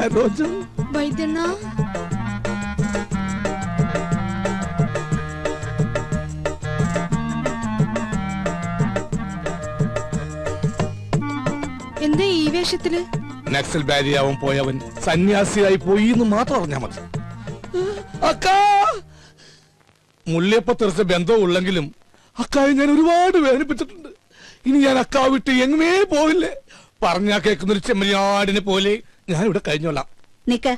സരോജം. വൈദ്യണ്ണ, എന്താ ഈ വേഷത്തില്? നക്സൽ ബാരിയാവും പോയവൻ സന്യാസിയായി പോയി എന്ന് മാത്രം അറിഞ്ഞാ മതി. അക്കാ, മുല്ലയപ്പ തെറിച്ച ബന്ധവും ഉള്ളെങ്കിലും അക്കായെ ഞാൻ ഒരുപാട് വേദനിപ്പിച്ചിട്ടുണ്ട്. ഇനി ഞാൻ അക്കാ വിട്ട് എങ്ങുമേ പോവില്ലേ. പറഞ്ഞാ കേൾക്കുന്നൊരു ചെമ്മരിയാടിനെ പോലെ ഞാൻ ഇവിടെ കഴിഞ്ഞോളാം. നിക്ക,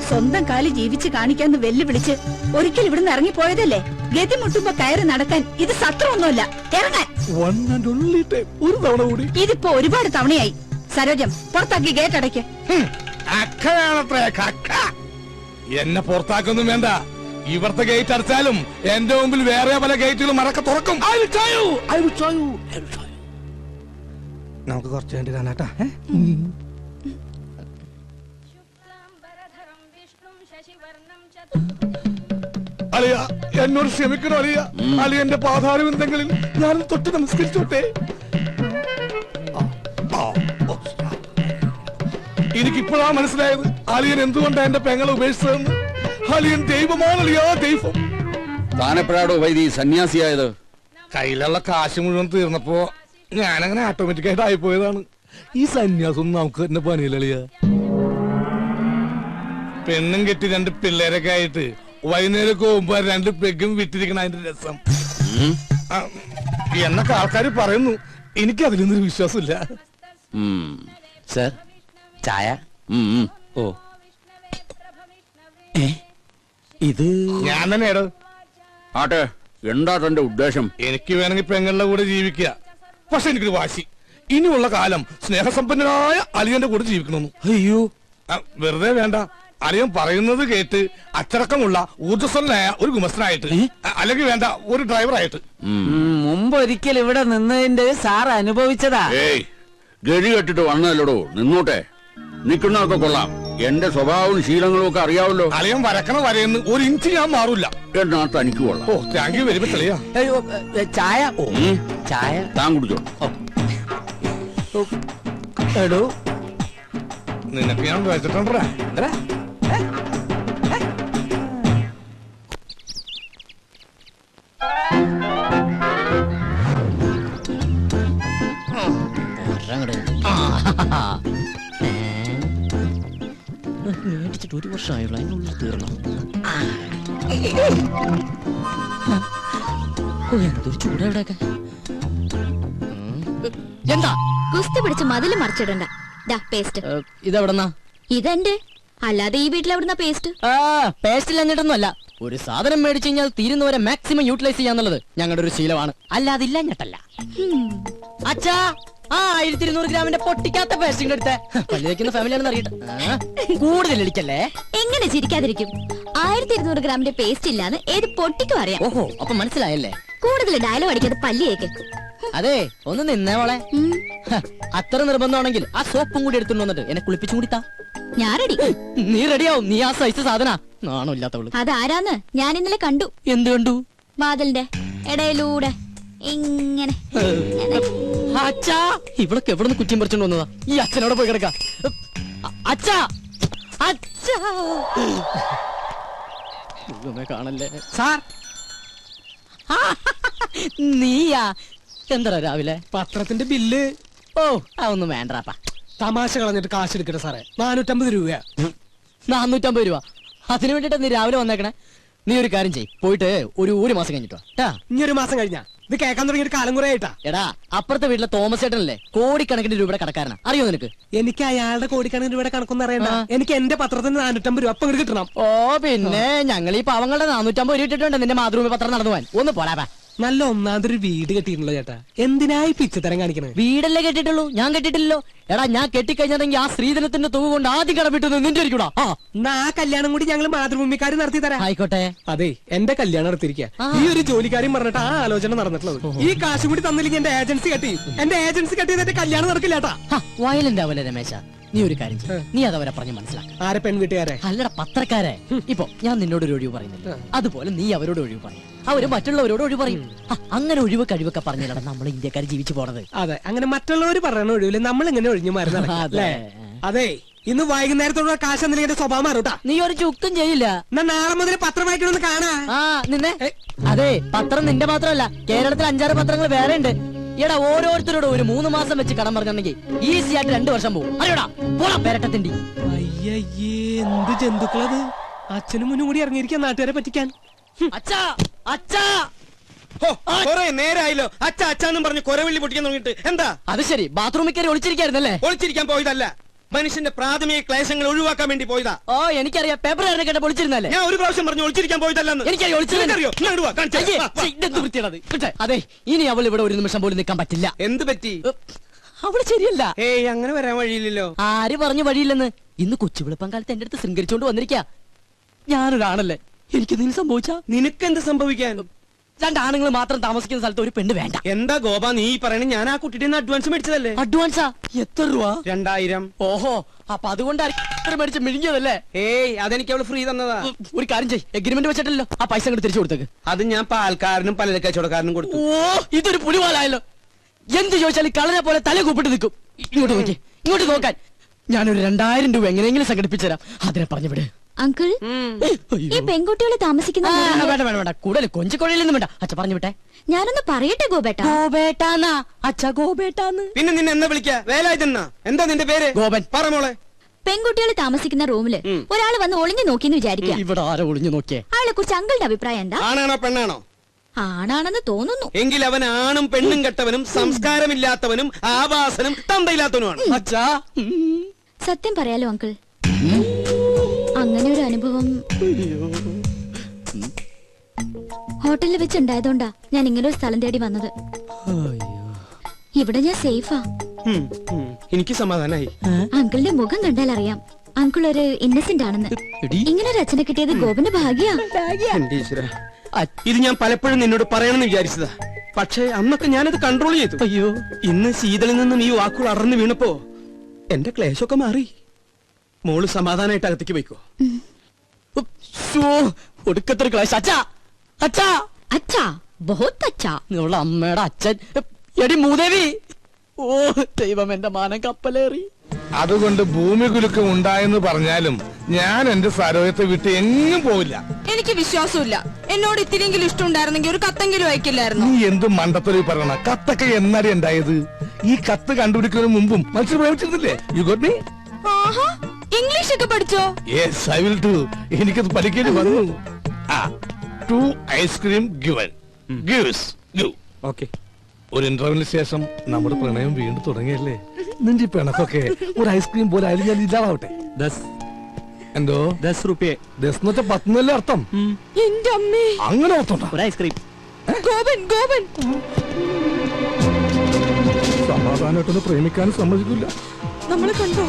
സ്വന്തം കാലി ജീവിച്ച് കാണിക്കാന്ന് വെല്ലുവിളിച്ച് ഒരിക്കൽ ഇവിടുന്ന് ഇറങ്ങിപ്പോയതല്ലേ? ഗതി മുട്ടുമ്പോ കയറി നടക്കാൻ ഇത് സത്രമൊന്നുമല്ല. ഇറങ്ങാൻ ഒരു തവണ കൂടി. ഇതിപ്പോ ഒരുപാട് തവണയായി. സരോജം, പുറത്താക്കി ഗേറ്റ് അടയ്ക്ക്. അക്കയാണത്രേ കക്ക. എന്നെ പുറത്താക്കൊന്നും വേണ്ട. ഇവിടുത്തെ ഗേറ്റ് അടച്ചാലും എന്റെ മുമ്പിൽ വേറെ പല ഗേറ്റുകളും മറക്ക തുറക്കും. നമുക്ക് കുറച്ച് വേണ്ടി കാണാട്ടാ. അലിയ, എന്നോട് ക്ഷമിക്കണോ അലിയ? അലിയന്റെ പാതാരവിന്ദങ്ങളിൽ ഞാൻ തൊട്ട് നമസ്കരിച്ചോട്ടെ. എനിക്കിപ്പോഴാ മനസ്സിലായത് അലിയൻ എന്തുകൊണ്ടാ എന്റെ പെങ്ങളെ ഉപേക്ഷിച്ചതെന്ന്. അലിയൻ ദൈവമാണ് അലിയ, ദൈവം. താനെപ്പോഴാടോ വൈദി സന്യാസിയായത്? കയ്യിലുള്ള കാശ് മുഴുവൻ തീർന്നപ്പോ ഞാനങ്ങനെ ഓട്ടോമാറ്റിക്കായിട്ട് ആയിപ്പോയതാണ്. ഈ സന്യാസം നമുക്ക് തന്നെ പണിയില്ല. പെണ്ണും കെട്ടി 2 പിള്ളേരൊക്കെ ആയിട്ട് വൈകുന്നേരം പോകുമ്പോ 2 പെഗും വിട്ടിരിക്കണ അതിന്റെ രസം എന്നൊക്കെ ആൾക്കാർ പറയുന്നു. എനിക്ക് അതിലൊന്നൊരു വിശ്വാസമില്ല. സർ, ചായ. ഓ, ഇത് ഞാൻ തന്നെയാടോ. ആട്ടെ, എന്താ തന്റെ ഉദ്ദേശം? എനിക്ക് വേണമെങ്കിൽ പെങ്ങളുടെ കൂടെ ജീവിക്കുക. പക്ഷെ എനിക്കൊരു വാശി, ഇനിയുള്ള കാലം സ്നേഹസമ്പന്നനായ അലിയന്റെ കൂടെ ജീവിക്കണമെന്ന്. അയ്യോ, വെറുതെ വേണ്ട. അലിയൻ പറയുന്നത് കേട്ട് അച്ചടക്കമുള്ള ഊർജ്ജസ്വലനായ ഒരു ഗുമസ്തനായിട്ട്, അല്ലെങ്കിൽ വേണ്ട ഒരു ഡ്രൈവറായിട്ട്. മുമ്പ് ഒരിക്കൽ ഇവിടെ നിന്നതിന്റെ സാർ അനുഭവിച്ചതാ. ഏയ്, ഗതി കെട്ടിട്ട് വന്നല്ലോ. നിന്നോട്ടെ, നിക്കുന്നതൊക്കെ കൊള്ളാം. എന്റെ സ്വഭാവവും ശീലങ്ങളും ഒക്കെ അറിയാവല്ലോ. അലിയൻ വരക്കണ വരയെന്ന് 1 ഇഞ്ച് ഞാൻ മാറൂല. എന്നാ തനിക്ക് കൊള്ളാം. ഓ, താങ്ക് യു വെരി മച്ച് അലിയ. ചായ. ചായ താൻ കുടിച്ചോ. എടോ, നിനക്ക് ഞാൻ വെച്ചിട്ടുണ്ടാ. മേടിച്ചിട്ട് 1 വർഷമായുള്ള അതിനുള്ളിൽ തീർന്നു. എന്തൊരു ചൂടാ ഇവിടെയൊക്കെ. എന്താ കുസ്തി പിടിച്ച് മതില് മറിച്ചിടണ്ട. പേസ്റ്റ് ഇതെവിടെന്നാ? ഇതെന്റെ, അല്ലാതെ ഈ വീട്ടിൽ എവിടുന്ന പേസ്റ്റ്? പേസ്റ്റ് ഇല്ലഞ്ഞിട്ടൊന്നും അല്ല. ഒരു സാധനം മേടിച്ചു കഴിഞ്ഞാൽ തീരുന്നവരെ മാക്സിമം യൂട്ടിലൈസ് ചെയ്യാന്നുള്ളത് ഞങ്ങളുടെ ഒരു ശീലമാണ്. അല്ലാതെ ഇല്ലഞ്ഞിട്ടല്ല. അച്ഛാ, 1200 ഗ്രാമിന്റെ പൊട്ടിക്കാത്ത പേസ്റ്റിംഗ് എടുത്തേ. പല്ലിക്കുന്ന ഫാമിലിയാണെന്ന് അറിയട്ടെ. കൂടുതൽ ഇടിക്കല്ലേ. എങ്ങനെ ചിരിക്കാതിരിക്കും? 1200 ഗ്രാമിന്റെ പേസ്റ്റ് ഇല്ലാന്ന് ഏത് പൊട്ടിക്കും അറിയാം. ഓഹോ, അപ്പൊ മനസ്സിലായല്ലേ. കൂടുതൽ ഡയലോഗ് അടിക്കാതെ പല്ലിയേക്ക്. അതെ, ഒന്ന് നിന്നേ മോളെ. അത്ര നിർബന്ധമാണെങ്കിൽ ആ സോപ്പും കൂടി എടുത്തുകൊണ്ട് വന്നിട്ട് എന്നെ കുളിപ്പിച്ചും കൂടി താ. ഞാൻ റെഡി. നീ റെഡിയാവും. നീ ആ സൈസ് സാധന. നാണോ ഇല്ലാത്തവള്. അതാരാന്ന് ഞാൻ ഇന്നലെ കണ്ടു. എന്ത് കണ്ടു? വാതിലിന്റെ ഇടയിലൂടെ ഇങ്ങനെ. അച്ഛാ, ഇവളൊക്കെ എവിടെ നിന്ന് കുറ്റിയും പറിച്ചോണ്ട് വന്നതാ? ഈ അച്ഛനോടെ പോയി കിടക്ക. അച്ഛാ, അച്ഛാ, കാണല്ലേ സാർ. നീയാ? എന്താ രാവിലെ പത്രത്തിന്റെ ബില്ല്? ഓ, അതൊന്നും വേണ്ടപ്പാ. തമാശ കളഞ്ഞിട്ട് കാശ് എടുക്കട്ടെ സാറേ. 450 രൂപ. 450 രൂപ? അതിനു വേണ്ടിട്ടാ നീ രാവിലെ വന്നേക്കണേ. നീ ഒരു കാര്യം ചെയ്യ്, പോയിട്ട് ഒരു മാസം കഴിഞ്ഞിട്ടോ. ഇനി 1 മാസം കഴിഞ്ഞാ? ഇത് കേൾക്കാൻ തുടങ്ങിയിട്ട് കാലം കുറെ ആയിട്ടാ. എടാ, അപ്പുറത്തെ വീട്ടിലെ തോമസ് ചേട്ടനല്ലേ കോടിക്കണക്കിന് രൂപയുടെ കടക്കാരനാ. അറിയോ നിനക്ക്? എനിക്ക് അയാളുടെ കോടിക്കണക്കിന് രൂപയുടെ കണക്കൊന്നും അറിയണ്ട. എനിക്ക് എന്റെ പത്രത്തിന് 450 രൂപ അപ്പം കിട്ടണം. ഓ, പിന്നെ ഞങ്ങൾ ഈ പാവങ്ങളുടെ 450 രൂപ ഇട്ടിട്ടുണ്ട് നിന്റെ മാതൃഭൂമി പത്രം നടന്നു പോവാൻ. ഒന്ന് പോരാ. നല്ല ഒന്നാമതൊരു വീട് കെട്ടിയിട്ടുണ്ടല്ലോ ചേട്ടാ. എന്തിനായി പിച്ചത്തരം കാണിക്കണേ? വീടല്ലേ കെട്ടിട്ടുള്ളൂ, ഞാൻ കെട്ടിട്ടില്ലല്ലോ. എടാ, ഞാൻ കെട്ടിക്കഴിഞ്ഞതെങ്കിൽ ആ സ്ത്രീധനത്തിന്റെ തുക കൊണ്ട് ആദ്യം കടമിട്ടത് നിന്റെ ഇരിക്കൂടാ. ആ കല്യാണം കൂടി ഞങ്ങൾ മാതൃഭൂമിക്കാർ നടത്തി തരാം. ആയിക്കോട്ടെ. അതെ, എന്റെ കല്യാണം നടത്തിയിരിക്കുക. ഈ ഒരു ജോലിക്കാരും പറഞ്ഞിട്ട് ആ ആലോചന നടന്നിട്ടുള്ളത്. ഈ കാശ് കൂടി തന്നില്ലെങ്കിൽ എന്റെ ഏജൻസി കെട്ടി എന്റെ കല്യാണം നടക്കില്ലേട്ടാ. വയലന്റ് ആവല്ലേ രമേശ. നീ ഒരു കാര്യം ചെയ്യ്, നീ അതവരെ പറഞ്ഞ് മനസ്സിലാക്കാം. ആരെ? പെൺവീട്ടുകാരെ? അല്ലടാ, പത്രക്കാരെ. ഇപ്പൊ ഞാൻ നിന്നോടൊരു ഒഴിവ് പറയുന്നില്ല, അതുപോലെ നീ അവരോട് ഒഴിവ് പറയും. അവര് മറ്റുള്ളവരോട് ഒഴിവ് പറയും. അങ്ങനെ ഒഴിവ് കഴിവൊക്കെ പറഞ്ഞാലാണ് നമ്മൾ ഇന്ത്യക്കാർ ജീവിച്ചു പോണത്. അതെ, അങ്ങനെ മറ്റുള്ളവർ പറയണ ഒഴിവില് നമ്മൾ ഇങ്ങനെ ഒഴിഞ്ഞു മാറുന്നത്. അതെ, ഇന്ന് വൈകുന്നേരത്തോടെ കാശ് എന്തെങ്കിലും എന്റെ സ്വഭാവം മാറൂട്ടാ. നീ ഒരു ചുക്കും ചെയ്യില്ല. എന്നാ നാളെ മുതൽ പത്രം വായിക്കണമെന്ന് കാണാ. ആ നിന്നെ അതെ, പത്രം നിന്റെ മാത്രമല്ല, കേരളത്തിൽ 5-6 പത്രങ്ങൾ വേറെ ഉണ്ട്. എടാ ഓരോരുത്തരോട് ഒരു 3 മാസം വെച്ച് കടം പറഞ്ഞിട്ടുണ്ടെങ്കിൽ ഈസി ആയിട്ട് 2 വർഷം പോകും. അറിയോടാ, പോടാ പെരട്ടത്തിണ്ടി. അയ്യയ്യേ, എന്ത് ജന്തുക്കളത്. അച്ഛനും മുന്നും കൂടി ഇറങ്ങിയിരിക്കാൻ നാട്ടുകാരെ പറ്റിക്കാൻ. അച്ഛാ അച്ഛാ. കൊറേ നേരായല്ലോ അച്ഛ അച്ഛന്നും പറഞ്ഞ് കൊരവള്ളി പൊട്ടിക്കാൻ തുടങ്ങിയിട്ട്. എന്താ അത് ശരി, ബാത്റൂമിൽ കയറി ഒളിച്ചിരിക്കായിരുന്നല്ലേ? ഒളിച്ചിരിക്കാൻ പോയതല്ല, മനുഷ്യന്റെ പ്രാഥമിക ക്ലേശങ്ങൾ ഒഴിവാക്കാൻ വേണ്ടി പോയതാ. ഓ എനിക്കറിയാം, പേപ്പർ കേട്ട ഒളിച്ചിരുന്നല്ലേ? ഞാൻ ഒരു പ്രാവശ്യം പറഞ്ഞു ഒളിച്ചിരിക്കാൻ പോയതല്ലെന്ന്. എനിക്കറിയോ ഒളിച്ചിരുന്നറിയോ? അതെ, ഇനി അവൾ ഇവിടെ ഒരു നിമിഷം പോലും നിൽക്കാൻ പറ്റില്ല. എന്ത് പറ്റി? അവള് ശരിയല്ല. ഏയ് അങ്ങനെ വരാൻ വഴിയില്ലല്ലോ. ആര് പറഞ്ഞു വഴിയില്ലെന്ന്? ഇന്ന് കൊച്ചുവിളപ്പം കാലത്ത് എന്റെ അടുത്ത് ശൃംഗരിച്ചോണ്ട് വന്നിരിക്കാ. ഞാനൊരാണല്ലേ, എനിക്ക് എന്തെങ്കിലും സംഭവിച്ചാ? നിനക്കെന്ത് സംഭവിക്കാൻ? 2 ആണുങ്ങൾ മാത്രം താമസിക്കുന്ന സ്ഥലത്ത് ഒരു പെണ്ണ് വേണ്ട. എന്താ ഗോപ നീ പറയണ? ഞാൻ ആ കുട്ടിയുടെ അഡ്വാൻസ് മേടിച്ചതല്ലേ. അഡ്വാൻസാ? എത്ര രൂപ? 2000. ഓഹോ, അപ്പൊ അതുകൊണ്ടാണ് മേടിച്ച് മിഴുങ്ങിയതല്ലേ? ഏയ് അതെനിക്ക് അവള് ഫ്രീ തന്നതാ. ഒരു കാര്യം ചെയ്യ്, എഗ്രിമെന്റ് വെച്ചിട്ടല്ലോ ആ പൈസ അങ്ങോട്ട് തിരിച്ചു കൊടുത്തേക്ക്. അത് ഞാൻ പാൽക്കാരനും പലചരക്ക് കച്ചവടക്കാരനും കൊടുത്തു. ഓ ഇതൊരു പുലിവാലായല്ലോ. എന്ത് ചോദിച്ചാലും കളനെ പോലെ തല കൂപ്പിട്ട് നിൽക്കും. ഇങ്ങോട്ട് നോക്കി, ഇങ്ങോട്ട് നോക്കാൻ. ഞാനൊരു 2000 രൂപ എങ്ങനെയെങ്കിലും സംഘടിപ്പിച്ചു തരാം. അതിനെ പറഞ്ഞു വിട്. അങ്കിൾ, ഈ പെൺകുട്ടികൾ താമസിക്കുന്ന വീടിന്റെ- വേണ്ട വേണ്ട വേണ്ട, കൂടുതൽ കൊഞ്ചിക്കൊഴയിലൊന്നും വേണ്ട. അച്ഛ പറഞ്ഞു വിട്ടെ. ഞാനൊന്ന് പറയട്ടെ ഗോപേട്ട. ഗോപേട്ടാന്നാ അച്ഛ, ഗോപേട്ടാന്ന്. പിന്നെ നിന്നെ എന്താ വിളിക്കാ? വേലായുധന്നാ? എന്താ നിന്റെ പേര്? ഗോപൻ. പറ മോളെ. പെൺകുട്ടികൾ താമസിക്കുന്ന റൂമില് ഒരാൾ വന്ന് ഒളിഞ്ഞു നോക്കിന്ന് വിചാരിക്കുക. ഇവിടെ ആരോ ഒളിഞ്ഞു നോക്കിയേ? അയാളെ കുറിച്ച് അങ്കിളുടെ അഭിപ്രായം എന്താ? ആണാണോ പെണ്ണാണോ? ആണാണെന്ന് തോന്നുന്നു. എങ്കിൽ അവൻ ആണും പെണ്ണും കെട്ടവനും സംസ്കാരമില്ലാത്തവനും ആവാസനും തന്തയില്ലാത്തവനുമാണ്. അച്ഛാ സത്യം പറയാലോ അങ്കിൾ, അങ്ങനെ ഒരു അനുഭവം ഹോട്ടലിൽ വെച്ചുണ്ടായതുകൊണ്ടാ ഞാൻ ഇങ്ങനെ ഒരു സ്ഥലം തേടി വന്നത്. ഇവിടെ ഞാൻ സേഫാ. എനിക്ക് സമാധാനായി. അങ്കിളിന്റെ മുഖം കണ്ടാൽ അറിയാം അങ്കിൾ ഒരു ഇന്നസെന്റ് ആണെന്ന്. ഇങ്ങനെ ഒരു അച്ഛനെ കിട്ടിയത് ഗോപന്റെ ഭാഗ്യാ. എന്റെ ഈശ്വരാ, ഇത് ഞാൻ പലപ്പോഴും നിന്നോട് പറയണമെന്ന് വിചാരിച്ചതാ. പക്ഷേ അന്നൊക്കെ ഞാനത് കൺട്രോൾ ചെയ്തു. അയ്യോ, ഇന്ന് ശീതളിൽ നിന്നും ഈ വാക്കുകൾ അറന്നു വീണപ്പോ എന്റെ ക്ലേശമൊക്കെ മാറി. മോള് സമാധാനായിട്ട് അകത്തേക്ക് പോയിക്കോ. ഒടുക്കത്തൊരു ക്ലാസ്. അച്ഛാ അച്ഛാ അച്ഛാ, ബഹുത് അച്ഛാ. നിങ്ങളുടെ അമ്മയുടെ അച്ഛൻ. എടി മൂദേവി. ഓ ദൈവം, എന്റെ മാനം കപ്പലേറി. അതുകൊണ്ട് ഭൂമി കുലുക്കം ഉണ്ടായെന്ന് പറഞ്ഞാലും ഞാൻ എന്റെ സരോയത്തെ വിട്ട് എങ്ങും പോവില്ല. എനിക്ക് വിശ്വാസമില്ല. എന്നോട് ഇത്തിരിയെങ്കിലും ഇഷ്ടമുണ്ടായിരുന്നെങ്കിൽ ഒരു കത്തെങ്കിലും അയക്കില്ലായിരുന്നു. നീ എന്ത് മണ്ടത്തൊരു പറയണ? കത്തൊക്കെ എന്നാടി ഉണ്ടായത്? ഈ കത്ത് കണ്ടുപിടിക്കുന്നതിന് മുമ്പും മനുഷ്യർ പ്രേമിച്ചിരുന്നില്ലേ? You got me? ആഹാ, ഇംഗ്ലീഷ് ഒക്കെ പഠിച്ചോ? Yes, I will do. എനിക്കത് പഠിക്കേണ്ടി വന്നു. ആ 2 ice cream given gives give. Okay. ഒരു ഇന്റർവ്യൂവിന് ശേഷം നമ്മുടെ പ്രണയം വീണ്ടും തുടങ്ങിയല്ലേ? നിന്റെ ഈ പിണക്കൊക്കെ ഒരു ഐസ്ക്രീം പോലെ ആയാലും ഞാൻ ഇല്ലാതാവട്ടെ. എന്തോ 10 രൂപയെ 10 എന്ന് വെച്ചാൽ 10 എന്നല്ലേ അർത്ഥം? എന്റെ അമ്മേ, അങ്ങനെ ഓർത്തോണ്ട. ഒരു ഐസ്ക്രീം. ഗോപൻ ഗോപൻ. സമാധാനമായിട്ടൊന്ന് പ്രേമിക്കാനും സമ്മതിക്കില്ല. നമ്മളെ കണ്ടോ?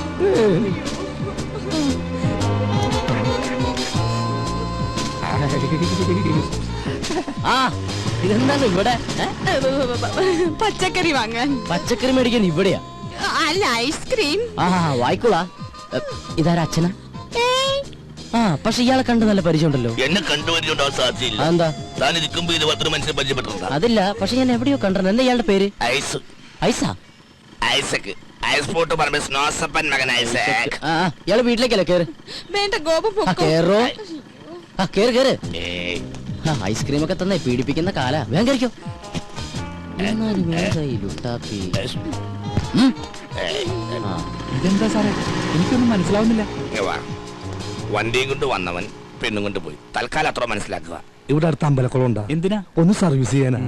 ആ ഇതെന്താണ് ഇവിടെ? പച്ചക്കറി വാങ്ങാൻ. പച്ചക്കറി മേടിക്കാൻ ഇവിടെയാ? അല്ല, ഐസ്ക്രീം. ആ വായിക്കോളാ. ഇതാരാ അച്ഛനാ? ആ പക്ഷെ ഇയാളെ കണ്ട് നല്ല പരിചയമുണ്ടല്ലോ. എന്നെ കണ്ടുപരിചയമുണ്ടാവാൻ സാധ്യതയില്ല. എന്താ? താൻ ഇരിക്കുമ്പോ ഇത് 10 മനുഷ്യരെ പരിചയപ്പെട്ടിട്ടുണ്ടോ? അതില്ല, പക്ഷെ ഞാൻ എവിടെയോ കണ്ടിട്ടുണ്ട്. എന്താ ഇയാളുടെ പേര്? ഐസ്. ഐസാ? ഐസക്. ഐസ് പോട്ട് പറഞ്ഞ സ്നോസപ്പൻ മകൻ ഐസക്. ആ ഇയാള് വീട്ടിലേക്കല്ലേ? കേറ്. വേണ്ട ഗോപൻ, ആ പൊക്കോ. കേറോ. ആ കേറ് കേറ്. ഏയ്, ഐസ്ക്രീം ഒക്കെ തന്നെ പീഡിപ്പിക്കുന്ന കാല. വേഗം കഴിക്കോ. ഇതെന്താ സാറേ, എനിക്കൊന്നും മനസ്സിലാവുന്നില്ല. ഇങ്ങ് വാ. വണ്ടിയും കൊണ്ട് വന്നവൻ പെണ്ണും കൊണ്ട് പോയി. തൽക്കാലം അത്ര മനസ്സിലാക്കുക. ഇവിടെ അടുത്ത അമ്പലക്കുളം ഉണ്ടാ? എന്തിനാ? ഒന്ന് സർവീസ് ചെയ്യാനാ.